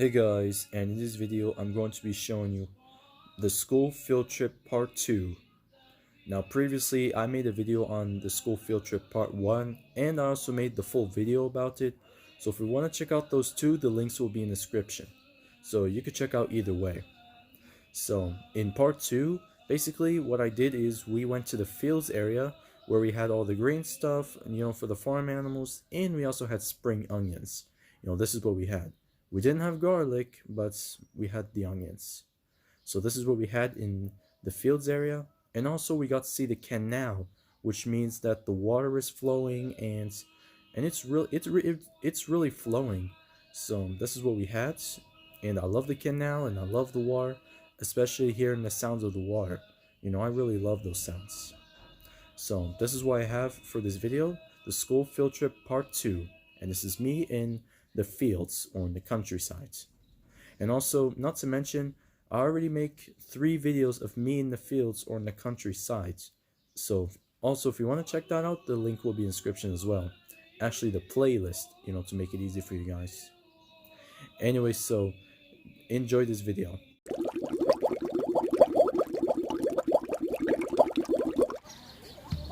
Hey guys, and in this video I'm going to be showing you the school field trip part 2. Now previously I made a video on the school field trip part 1 and I also made the full video about it. So if you want to check out those two, the links will be in the description. So you could check out either way. So in part 2, basically what I did is we went to the fields area where we had all the green stuff, for the farm animals, and we also had spring onions. This is what we had. We didn't have garlic, but we had the onions. So this is what we had in the fields area. And also we got to see the canal, which means that the water is flowing and it's really flowing. So this is what we had. And I love the canal and I love the water, especially hearing the sounds of the water. I really love those sounds. So this is what I have for this video, the school field trip part 2. And this is me in the fields or in the countryside. And also, not to mention, I already make 3 videos of me in the fields or in the countryside. So also, if you want to check that out, the link will be in the description as well. Actually, the playlist, to make it easy for you guys. Anyway, so enjoy this video.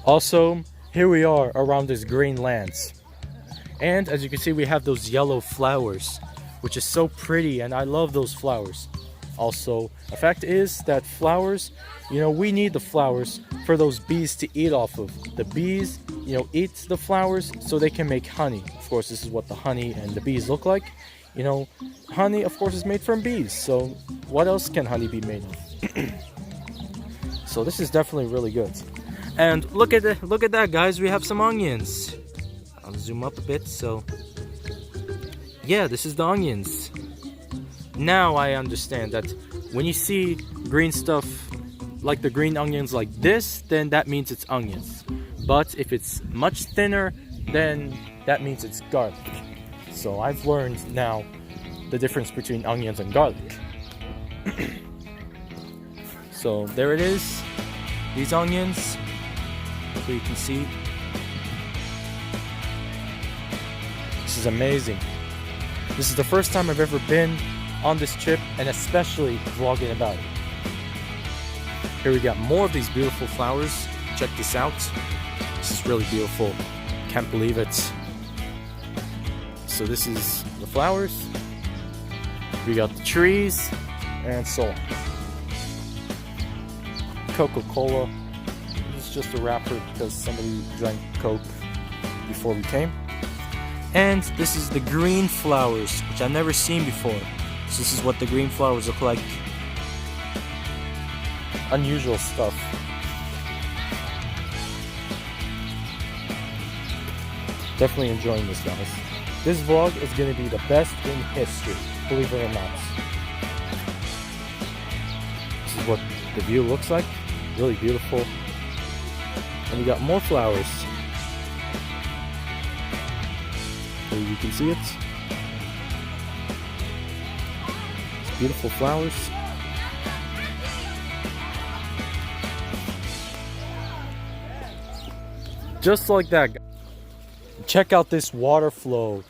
Also, here we are around this green lands. And as you can see, we have those yellow flowers, which is so pretty, and I love those flowers. Also, the fact is that flowers, we need the flowers for those bees to eat off of. The bees, eat the flowers so they can make honey. Of course, this is what the honey and the bees look like. Honey, of course, is made from bees. So what else can honey be made of? So this is definitely really good. And look at that, guys. We have some onions. I'll zoom up a bit. So yeah, this is the onions. Now I understand that when you see green stuff like the green onions like this, then that means it's onions. But if it's much thinner, then that means it's garlic. So I've learned now the difference between onions and garlic. So there it is, these onions. Hopefully you can see. This is amazing. This is the first time I've ever been on this trip, and especially vlogging about it. Here we got more of these beautiful flowers. Check this out. This is really beautiful. Can't believe it. So this is the flowers. We got the trees, and so on. Coca-Cola. This is just a wrapper because somebody drank Coke before we came. And this is the green flowers, which I've never seen before. So this is what the green flowers look like. Unusual stuff. Definitely enjoying this, guys. This vlog is going to be the best in history, believe it or not. This is what the view looks like. Really beautiful. And we got more flowers. Here you can see it. It's beautiful flowers. Just like that. Check out this water flow.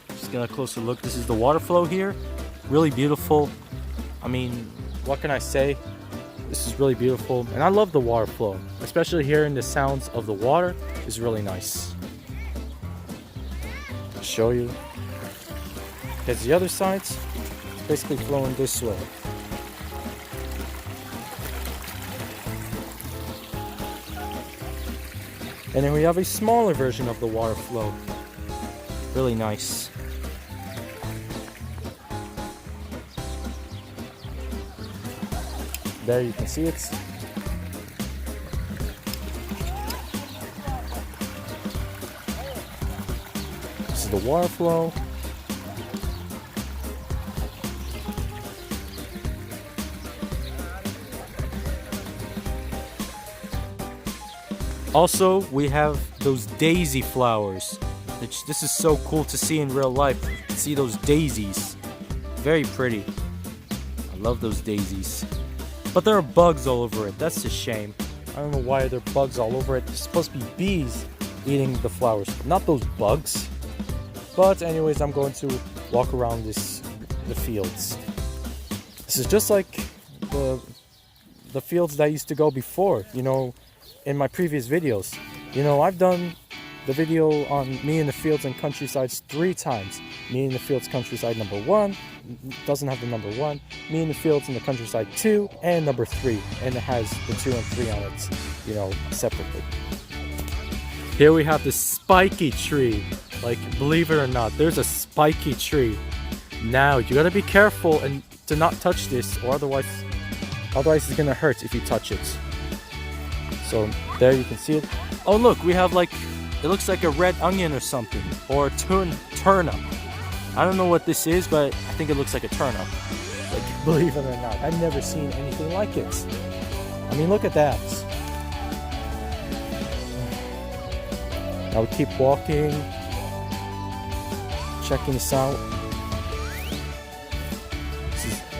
Just get a closer look. This is the water flow here. Really beautiful. I mean, what can I say? This is really beautiful. And I love the water flow. Especially hearing the sounds of the water is really nice. Show you. Because the other side's basically flowing this way. And then we have a smaller version of the water flow. Really nice. There you can see it. This is the water flow. Also, we have those daisy flowers, which this is so cool to see in real life. See those daisies. Very pretty. I love those daisies. But there are bugs all over it. That's a shame. I don't know why there are bugs all over it. There's supposed to be bees eating the flowers, not those bugs. But anyways, I'm going to walk around this the fields. This is just like the fields that I used to go before, you know, in my previous videos. You know, I've done the video on me in the fields and countrysides 3 times. Me in the fields countryside number 1, doesn't have the number 1. Me in the fields in the countryside 2, and number 3, and it has the 2 and 3 on it, you know, separately. Here we have the spiky tree. Like, believe it or not, there's a spiky tree. Now, you gotta be careful and to not touch this, or otherwise it's gonna hurt if you touch it. So, there you can see it. Oh look, we have like, it looks like a red onion or something, or a turnip. I don't know what this is, but I think it looks like a turnip. Like, believe it or not, I've never seen anything like it. I mean, look at that. Now we keep walking, checking this out.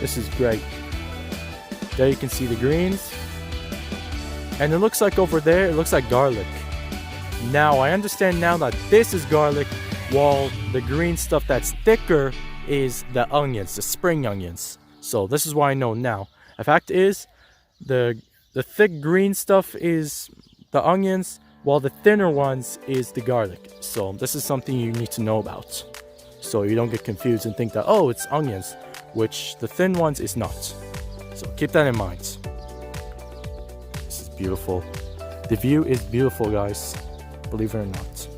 This is great. There you can see the greens. And it looks like over there, it looks like garlic. Now, I understand now that this is garlic, while the green stuff that's thicker is the onions, the spring onions. So this is why I know now. The fact is, the thick green stuff is the onions, while the thinner ones is the garlic. So this is something you need to know about, so you don't get confused and think that, oh, it's onions, which the thin ones is not. So keep that in mind. This is beautiful. The view is beautiful, guys, believe it or not.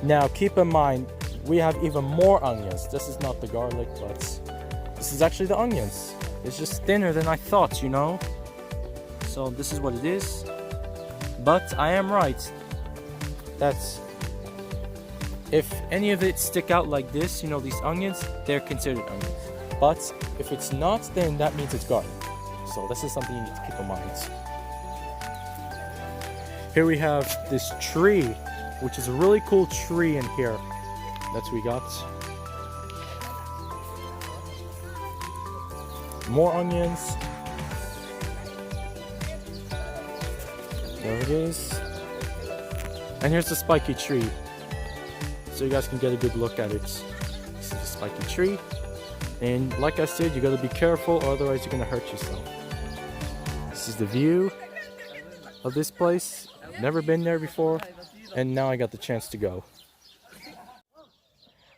Now keep in mind, we have even more onions. This is not the garlic, but this is actually the onions. It's just thinner than I thought, you know. So this is what it is. But I am right. That's, if any of it stick out like this, you know, these onions, they're considered onions. But if it's not, then that means it's garlic. So this is something you need to keep in mind. Here we have this tree, which is a really cool tree in here that we got. More onions. There it is. And here's the spiky tree, so you guys can get a good look at it. This is the spiky tree, and like I said, you gotta be careful, or otherwise you're gonna hurt yourself. This is the view of this place. Never been there before, and now I got the chance to go.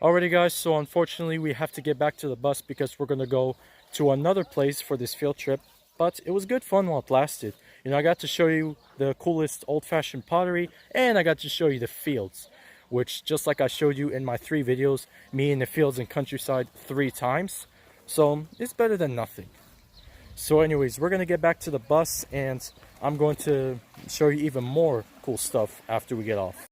Alrighty guys, so unfortunately we have to get back to the bus because we're gonna go to another place for this field trip. But it was good fun while it lasted. You know, I got to show you the coolest old-fashioned pottery, and I got to show you the fields, which, just like I showed you in my 3 videos, me in the fields and countryside 3 times. So it's better than nothing. So anyways, we're gonna get back to the bus, and I'm going to show you even more cool stuff after we get off.